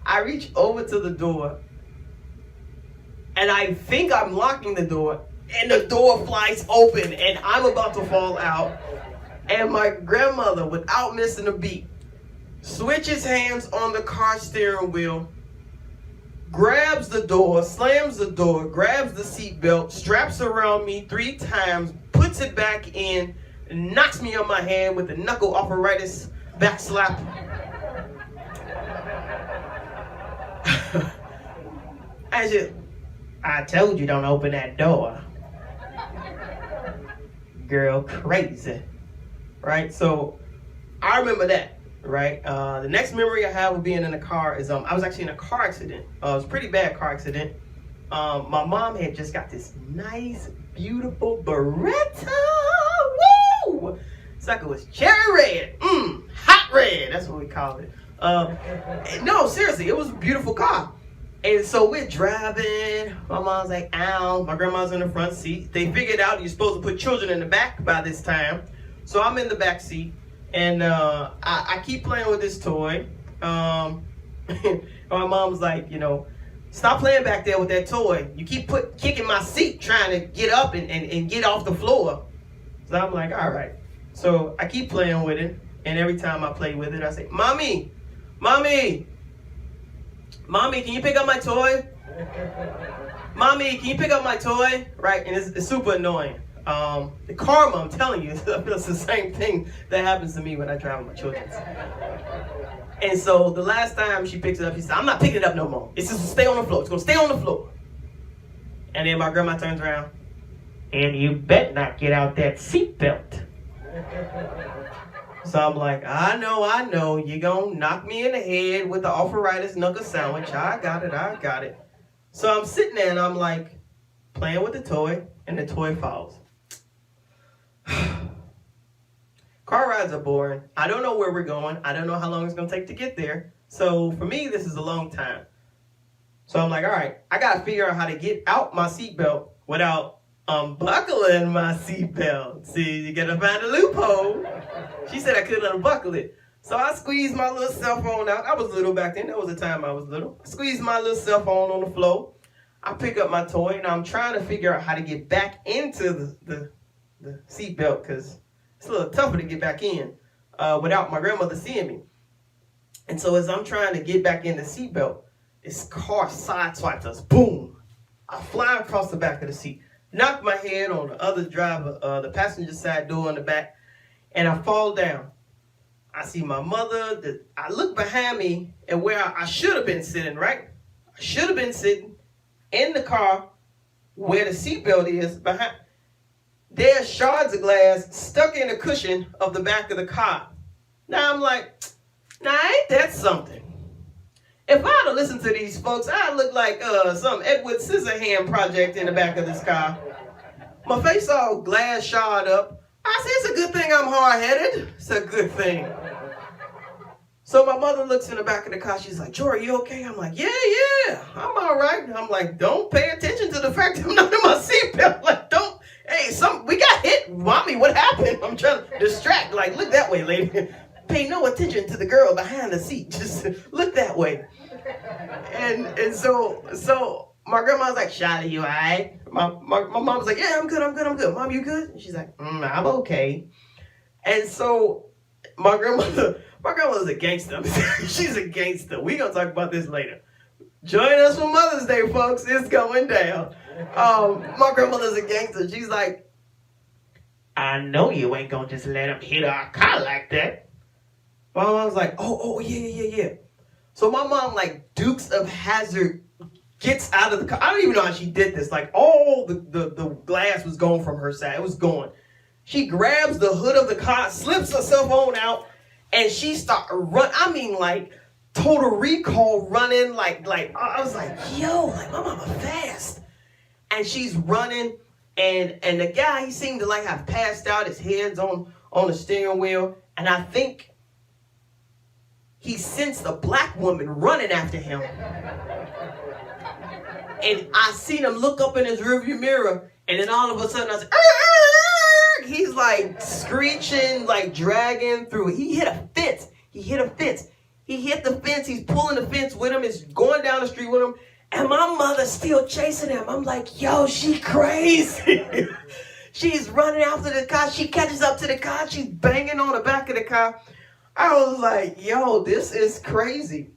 S1: I reach over to the door, and I think I'm locking the door, and the door flies open, and I'm about to fall out. And my grandmother, without missing a beat, switches hands on the car steering wheel, grabs the door, slams the door, grabs the seatbelt, straps around me 3 times, puts it back in, and knocks me on my head with a knuckle arthritis back slap. I told you don't open that door. Girl, crazy. Right? So I remember that, right? The next memory I have of being in a car is I was actually in a car accident. It was a pretty bad car accident. My mom had just got this nice, beautiful Beretta. Woo! Sucker was cherry red. Hot red. That's what we called it. No, seriously, it was a beautiful car. And so we're driving. My mom's like, ow. My grandma's in the front seat. They figured out you're supposed to put children in the back by this time. So I'm in the back seat. And I keep playing with this toy. My mom's like, stop playing back there with that toy. You keep kicking my seat trying to get up and get off the floor. So I'm like, all right. So I keep playing with it. And every time I play with it, I say, Mommy, can you pick up my toy? Mommy, can you pick up my toy? Right, and it's super annoying. The karma, I'm telling you, it's the same thing that happens to me when I drive with my children. And so the last time she picks it up, she said, I'm not picking it up no more. It's just to stay on the floor. It's going to stay on the floor. And then my grandma turns around, and you bet not get out that seatbelt. So I'm like, I know, you're going to knock me in the head with the arthritis knuckle sandwich. I got it. So I'm sitting there and I'm like, playing with the toy, and the toy falls. Car rides are boring. I don't know where we're going. I don't know how long it's going to take to get there. So for me, this is a long time. So I'm like, all right, I got to figure out how to get out my seatbelt without unbuckling my seatbelt. See, you got to find a loophole. She said I couldn't unbuckle it. So I squeezed my little cell phone out. I was little back then. That was the time I was little. I squeezed my little cell phone on the floor. I pick up my toy, and I'm trying to figure out how to get back into the seatbelt because it's a little tougher to get back in without my grandmother seeing me. And so as I'm trying to get back in the seatbelt, this car sideswipes us. Boom! I fly across the back of the seat, knock my head on the other driver, the passenger side door in the back, and I fall down. I see my mother. I look behind me and where I should have been sitting, right? I should have been sitting in the car where the seatbelt is behind. There's shards of glass stuck in the cushion of the back of the car. Now I'm like, ain't that something? If I had to listen to these folks, I'd look like some Edward Scissorhand project in the back of this car. My face all glass shard up. I said, it's a good thing I'm hard-headed. It's a good thing. So my mother looks in the back of the car. She's like, Jory, you okay? I'm like, yeah, I'm all right. I'm like, don't pay attention to the fact I'm not in my seatbelt. Like, we got hit. Mommy, what happened? I'm trying to distract. Like, look that way, lady. Pay no attention to the girl behind the seat. Just look that way. And so my grandma's like, Shawty, you all right? My mom was like, yeah, I'm good. Mom, you good? And she's like, I'm okay. And so my grandmother's a gangster. She's a gangster. We're going to talk about this later. Join us for Mother's Day, folks. It's going down. My grandmother's a gangster. She's like, I know you ain't going to just let him hit our car like that. My mom was like, oh, yeah. So my mom, like Dukes of Hazzard, gets out of the car. I don't even know how she did this. Like, all the glass was going from her side. It was going. She grabs the hood of the car, slips her cell phone out, and she started run. I mean, like, Total Recall running. Like I was like, yo, like, my mama fast. and she's running, and the guy, he seemed to like have passed out. His head's on the steering wheel, and I think he sensed a black woman running after him. And I seen him look up in his rearview mirror, and then all of a sudden I said, "Arr!" He's like screeching, like dragging through. He hit a fence. He hit the fence. He's pulling the fence with him. He's going down the street with him. And my mother's still chasing him. I'm like, yo, she crazy. She's running after the car. She catches up to the car. She's banging on the back of the car. I was like, yo, this is crazy.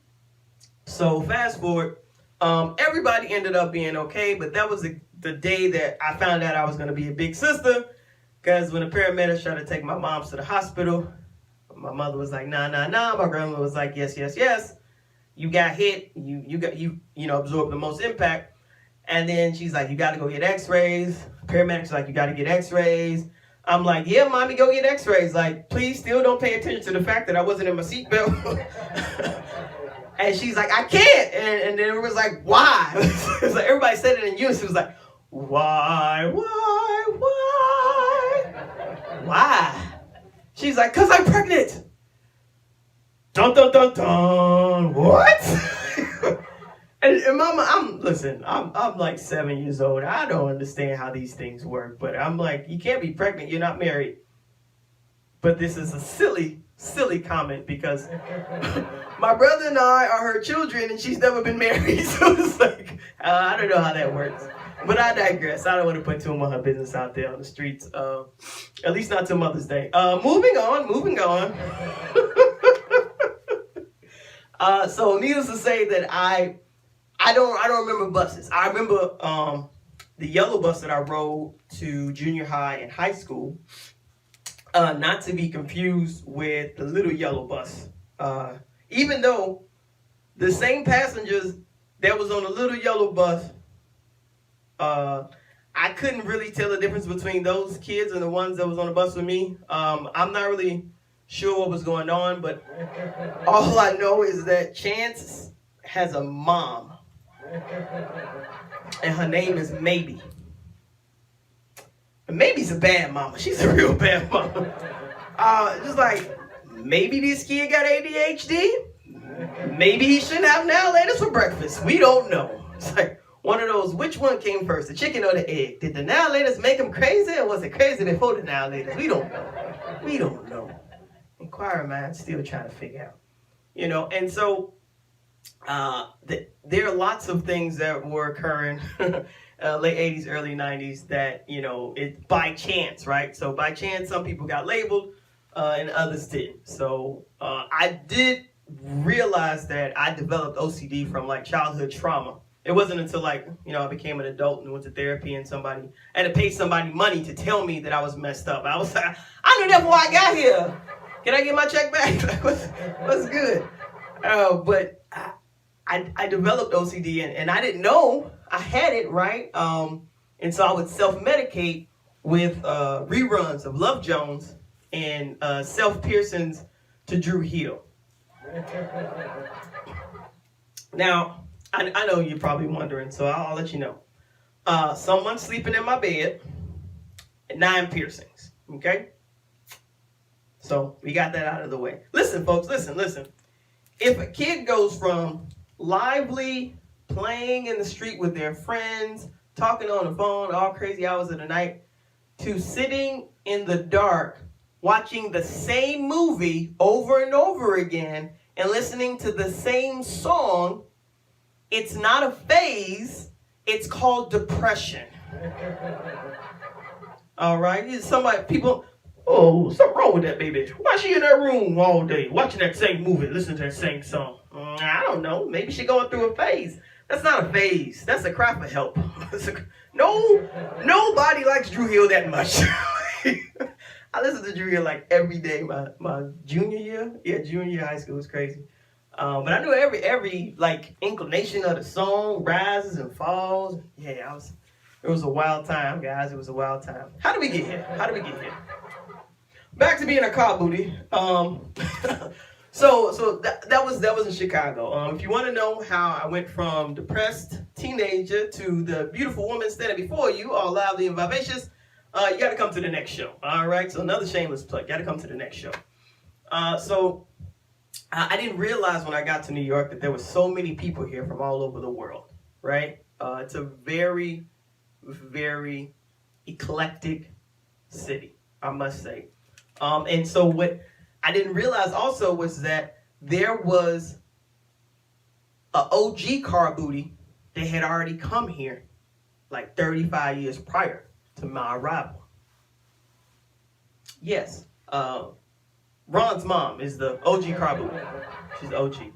S1: So fast forward. Everybody ended up being okay. But that was the day that I found out I was going to be a big sister. Because when the paramedics tried to take my mom to the hospital, my mother was like, nah. My grandma was like, yes. You got hit. You absorbed the most impact. And then she's like, you got to go get x-rays. Paramedics like, you got to get x-rays. I'm like, yeah, mommy, go get x-rays. Like, please still don't pay attention to the fact that I wasn't in my seatbelt. And she's like, I can't. And then it was like, why? It was like, everybody said it in unison. It was like, why? She's like, because I'm pregnant. Dun, dun, dun, dun. What? and mama, I'm like 7 years old. I don't understand how these things work. But I'm like, you can't be pregnant. You're not married. But this is a silly comment because my brother and I are her children and she's never been married. So it's like, I don't know how that works. But I digress. I don't want to put too much of her business out there on the streets. At least not till Mother's Day. Moving on. So needless to say that I don't remember buses. I remember the yellow bus that I rode to junior high and high school. Not to be confused with the little yellow bus. Even though the same passengers that was on the little yellow bus, I couldn't really tell the difference between those kids and the ones that was on the bus with me. I'm not really sure what was going on, but all I know is that Chance has a mom, and her name is Maybe. And Maybe's a bad mama. She's a real bad mama. Just like, maybe this kid got ADHD. Maybe he shouldn't have now laters for breakfast. We don't know. It's like one of those, which one came first, the chicken or the egg? Did the now laters make him crazy, or was it crazy before the now laters? We don't know. Inquiring minds still trying to figure out. And so there are lots of things that were occurring late 80s, early 90s that, it by chance, right? So by chance, some people got labeled and others didn't. So I did realize that I developed OCD from like childhood trauma. It wasn't until I became an adult and went to therapy and I had to pay somebody money to tell me that I was messed up. I was like, I knew that before I got here. Can I get my check back? What's good? But I developed OCD and I didn't know I had it, right? And so I would self-medicate with reruns of Love Jones and self-piercings to Drew Hill. Now, I know you're probably wondering, so I'll let you know. Someone sleeping in my bed, 9 piercings, okay? So we got that out of the way. Listen, folks, listen. If a kid goes from lively playing in the street with their friends, talking on the phone all crazy hours of the night, to sitting in the dark, watching the same movie over and over again, and listening to the same song, it's not a phase, it's called depression. All right? People, something wrong with that baby. Why is she in that room all day, watching that same movie, listening to that same song? I don't know. Maybe she's going through a phase. That's not a phase. That's a cry for help. Nobody likes Drew Hill that much. I listened to Drew Hill like every day my junior year. Yeah, junior year high school was crazy. But I knew every like inclination of the song, rises and falls. Yeah, it was a wild time, guys. It was a wild time. How did we get here? Back to being a car booty. So that was in Chicago. If you want to know how I went from depressed teenager to the beautiful woman standing before you, all loudly and vivacious, you got to come to the next show. All right. So another shameless plug. Got to come to the next show. I didn't realize when I got to New York that there were so many people here from all over the world. Right. It's a very, very eclectic city, I must say. And so what I didn't realize also was that there was a OG car booty that had already come here like 35 years prior to my arrival. Yes, Ron's mom is the OG car booty. She's OG.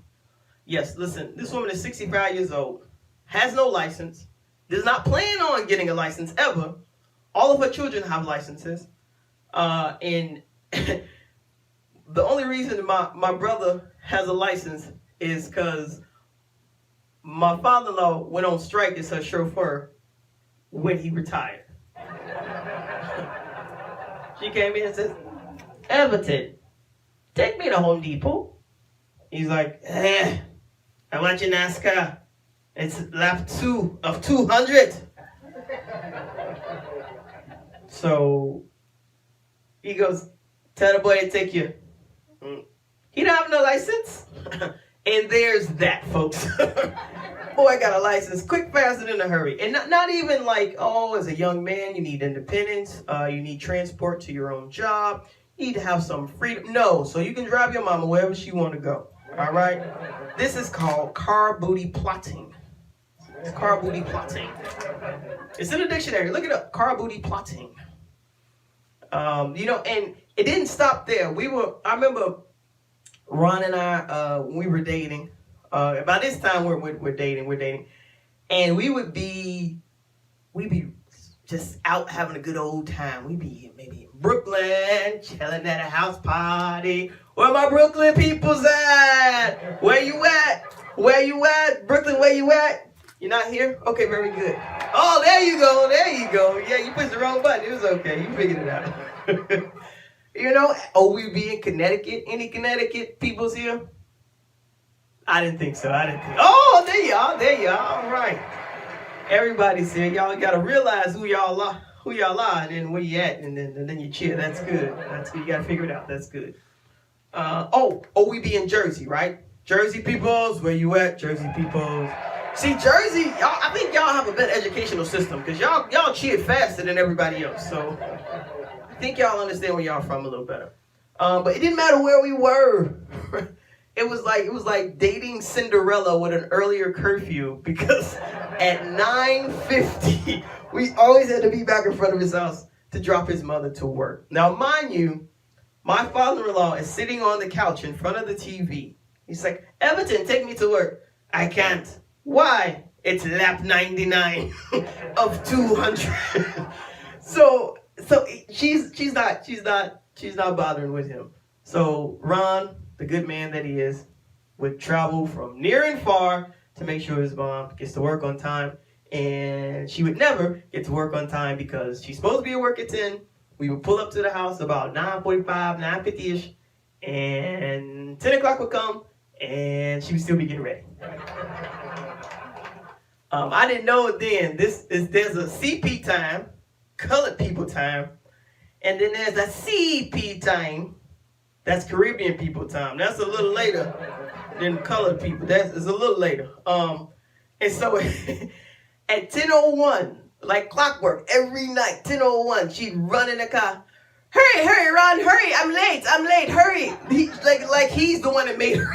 S1: Yes, listen, this woman is 65 years old, has no license, does not plan on getting a license ever. All of her children have licenses. And the only reason my brother has a license is because my father-in-law went on strike as her chauffeur when he retired. She came in and says, Everton, take me to Home Depot. He's like, I'm watching NASCAR. It's lap 2 of 200. So he goes, tell the boy to take you. He don't have no license. And there's that, folks. Boy got a license quick, fast, and in a hurry. And not even like, oh, as a young man, you need independence. You need transport to your own job. You need to have some freedom. No, so you can drive your mama wherever she want to go. All right? This is called car booty plotting. It's car booty plotting. It's in the dictionary. Look it up. Car booty plotting. And it didn't stop there. I remember Ron and I, when we were dating, by this time we're dating, and we'd be just out having a good old time. We'd be maybe in Brooklyn, chilling at a house party. Where my Brooklyn people's at? Where you at? Brooklyn, where you at? You're not here? Okay, very good. Oh, there you go. Yeah, you pushed the wrong button. It was okay. You figured it out. We be in Connecticut. Any Connecticut peoples here? I didn't think so. Oh, there you are. All right. Everybody's here. Y'all got to realize who y'all are, and then where you at, and then you cheer. That's good. You got to figure it out. That's good. We be in Jersey, right? Jersey peoples, where you at? Jersey peoples. See, Jersey, I think y'all have a better educational system because y'all cheered faster than everybody else. So I think y'all understand where y'all from a little better. But it didn't matter where we were. It was like dating Cinderella with an earlier curfew because at 9:50 we always had to be back in front of his house to drop his mother to work. Now, mind you, my father-in-law is sitting on the couch in front of the TV. He's like, Everton, take me to work. I can't. Why? It's lap 99 of 200. So she's not bothering with him. So Ron, the good man that he is, would travel from near and far to make sure his mom gets to work on time. And she would never get to work on time because she's supposed to be at work at 10. We would pull up to the house about 9:45, 9:50-ish, and 10 o'clock would come, and she would still be getting ready. I didn't know it then. There's a CP time, colored people time, and then there's a CP time. That's Caribbean people time. That's a little later than colored people. It's a little later. And so at 10:01, like clockwork, every night, 10:01, she'd run in the car. Hurry, Ron, hurry! I'm late, hurry! Like he's the one that made her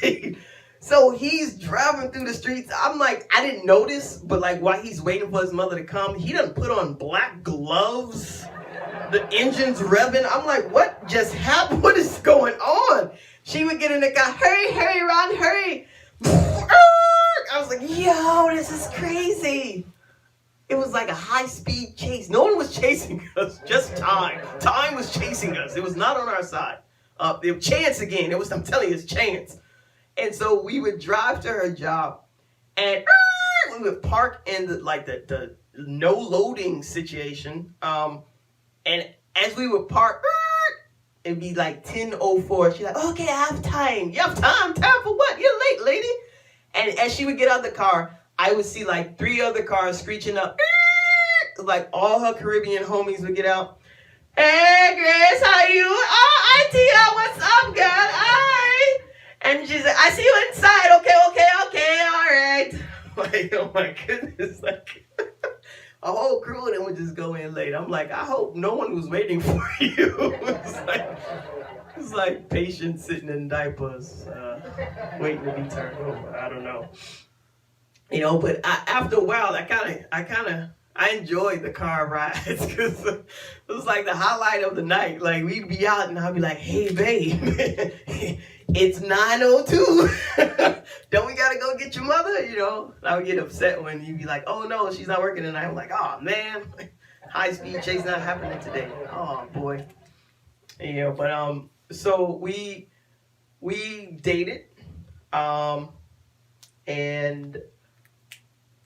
S1: late. So he's driving through the streets. I'm like, I didn't notice, but like while he's waiting for his mother to come, he done put on black gloves. The engine's revving. I'm like, what just happened? What is going on? She would get in the car. Hurry, Ron, hurry. I was like, yo, this is crazy. It was like a high-speed chase. No one was chasing us, just time. Time was chasing us. It was not on our side. It was chance again. I'm telling you, it's chance. And so we would drive to her job, and we would park in the no loading situation. And as we would park, it'd be like 10:04. She's like, okay, I have time. You have time? Time for what? You're late, lady. And as she would get out the car, I would see like 3 other cars screeching up. Like all her Caribbean homies would get out. Hey, Grace, how you? Oh, Tia, what's up, girl? Hi. And she's like, I see you inside. Okay, all right. Like, oh my goodness, like a whole crew of them would just go in late. I'm like, I hope no one was waiting for you. It's like patients sitting in diapers, waiting to be turned over. I don't know, But after a while, I enjoyed the car rides because it was like the highlight of the night. Like we'd be out and I'd be like, hey babe, it's 9:02. Don't we gotta go get your mother? I would get upset when you'd be like, oh no, she's not working tonight. I'm like, oh man, high speed chase not happening today. Oh boy. But so we dated, and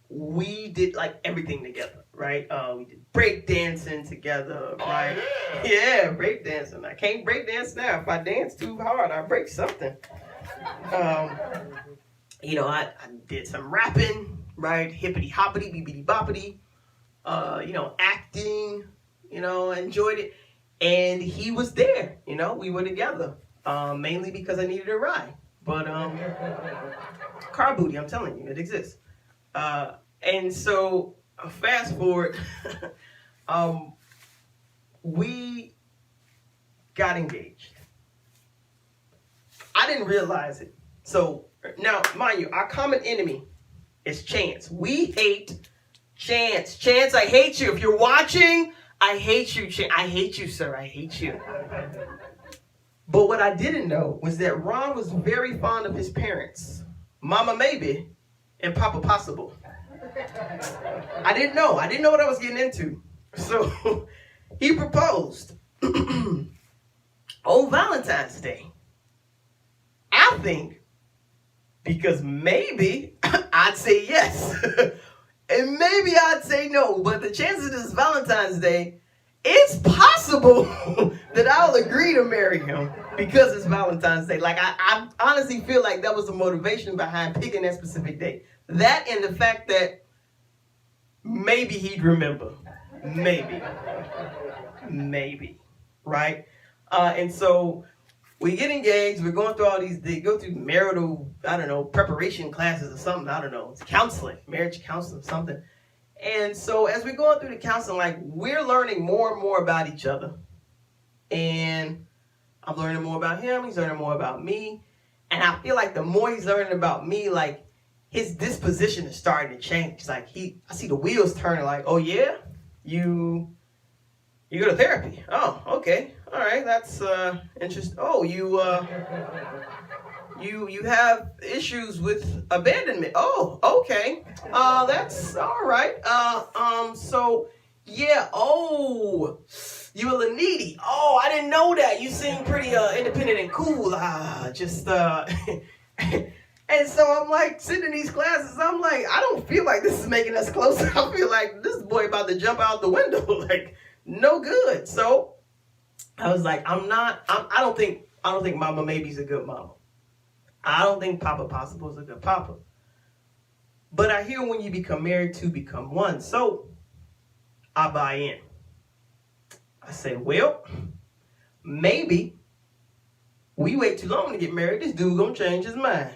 S1: we did like everything together, right? We did break dancing together, right? Yeah, break dancing. I can't break dance now. If I dance too hard, I break something. I did some rapping, right? Hippity hoppity, beepity boppity. Acting. Enjoyed it. And he was there. We were together. Mainly because I needed a ride. But car booty, I'm telling you, it exists. And so fast forward, we got engaged. I didn't realize it. So now, mind you, our common enemy is chance. We hate chance. Chance, I hate you. If you're watching, I hate you. I hate you, sir. I hate you. But what I didn't know was that Ron was very fond of his parents, Mama Maybe and Papa Possible. I didn't know what I was getting into. So he proposed on Valentine's Day. I think because maybe I'd say yes and maybe I'd say no, but the chances is Valentine's Day, it's possible that I'll agree to marry him because it's Valentine's Day. Like I honestly feel like that was the motivation behind picking that specific date. That and the fact that maybe he'd remember. Maybe. Right? And so we get engaged. We're going through all these, they go through marital, preparation classes or something. I don't know. It's counseling, marriage counseling, something. And so as we're going through the counseling, like we're learning more and more about each other. And I'm learning more about him. He's learning more about me. And I feel like the more he's learning about me, like his disposition is starting to change. Like I see the wheels turning like, oh yeah, you go to therapy. Oh, okay. All right. That's interesting. Oh, you have issues with abandonment. Oh, okay. That's all right. So yeah. Oh, you a little needy. Oh, I didn't know that. You seem pretty independent and cool. And so I'm like sitting in these classes. I'm like, I don't feel like this is making us closer. I feel like this boy about to jump out the window. Like no good. So I was like, I don't think Mama Maybe's a good mama. I don't think Papa Possible is a good papa. But I hear when you become married, two become one. So I buy in. I say, well, maybe we wait too long to get married. This dude gonna change his mind.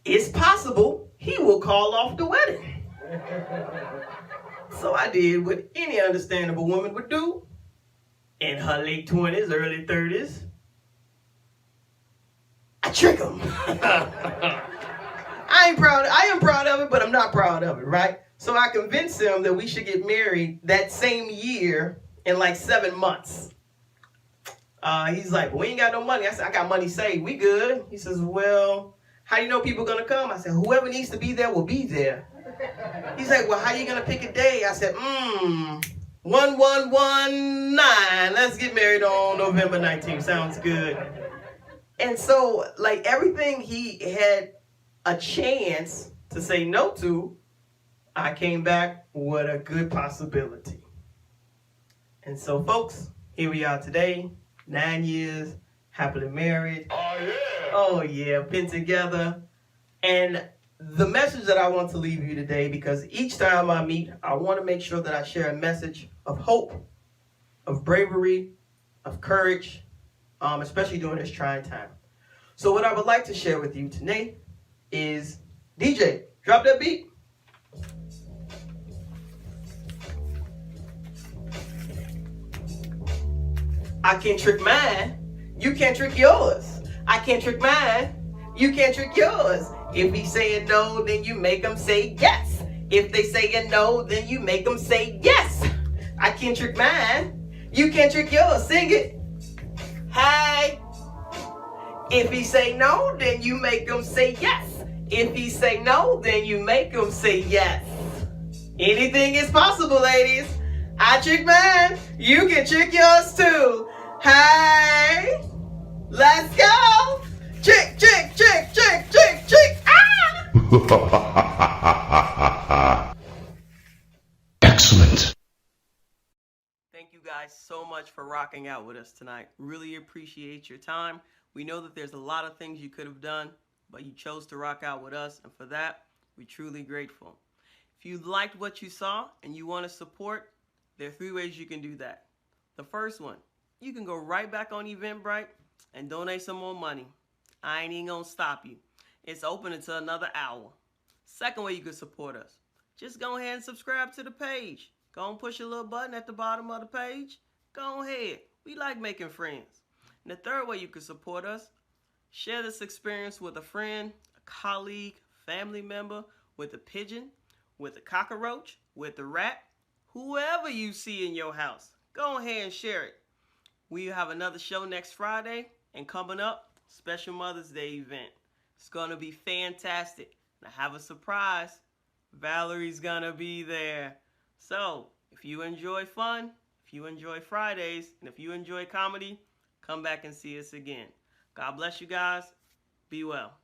S1: It's possible he will call off the wedding. So I did what any understandable woman would do in her late 20s, early 30s. I trick him. I am proud of it, but I'm not proud of it, right? So I convinced him that we should get married that same year in like 7 months. He's like, we ain't got no money. I said, I got money saved. We good. He says, well, how do you know people going to come? I said, whoever needs to be there will be there. He's like, well, how you going to pick a day? I said, 1119. Let's get married on November 19th. Sounds good. And so, like, everything he had a chance to say no to, I came back with a good possibility. And so, folks, Here we are today, 9 years, happily married.
S4: Oh yeah.
S1: Oh yeah, been together. And the message that I want to leave you today, because each time I meet, I want to make sure that I share a message of hope, of bravery, of courage, especially during this trying time. So what I would like to share with you today is, DJ, drop that beat. I can't trick mine, you can't trick yours. I can't trick mine, you can't trick yours. If he's saying no, then you make him say yes. If they saying no, then you make them say yes. I can't trick mine, you can't trick yours. Sing it. Hey. If he say no, then you make him say yes. If he say no, then you make him say yes. Anything is possible, ladies. I trick mine, you can trick yours too. Hey, let's go. Trick, trick, trick, trick, trick, trick. Ah!
S4: Excellent.
S1: Thank you guys so much for rocking out with us tonight. Really appreciate your time. We know that there's a lot of things you could have done, but you chose to rock out with us, and for that, we're truly grateful. If you liked what you saw and you want to support, there are 3 ways you can do that. The first one, you can go right back on Eventbrite and donate some more money. I ain't even gonna stop you. It's open until another hour. Second way you can support us, just go ahead and subscribe to the page. Go and push a little button at the bottom of the page. Go ahead. We like making friends. And the third way you can support us, share this experience with a friend, a colleague, family member, with a pigeon, with a cockroach, with a rat, whoever you see in your house. Go ahead and share it. We have another show next Friday, and coming up, special Mother's Day event. It's going to be fantastic. And I have a surprise. Valerie's going to be there. So, if you enjoy fun, if you enjoy Fridays, and if you enjoy comedy, come back and see us again. God bless you guys. Be well.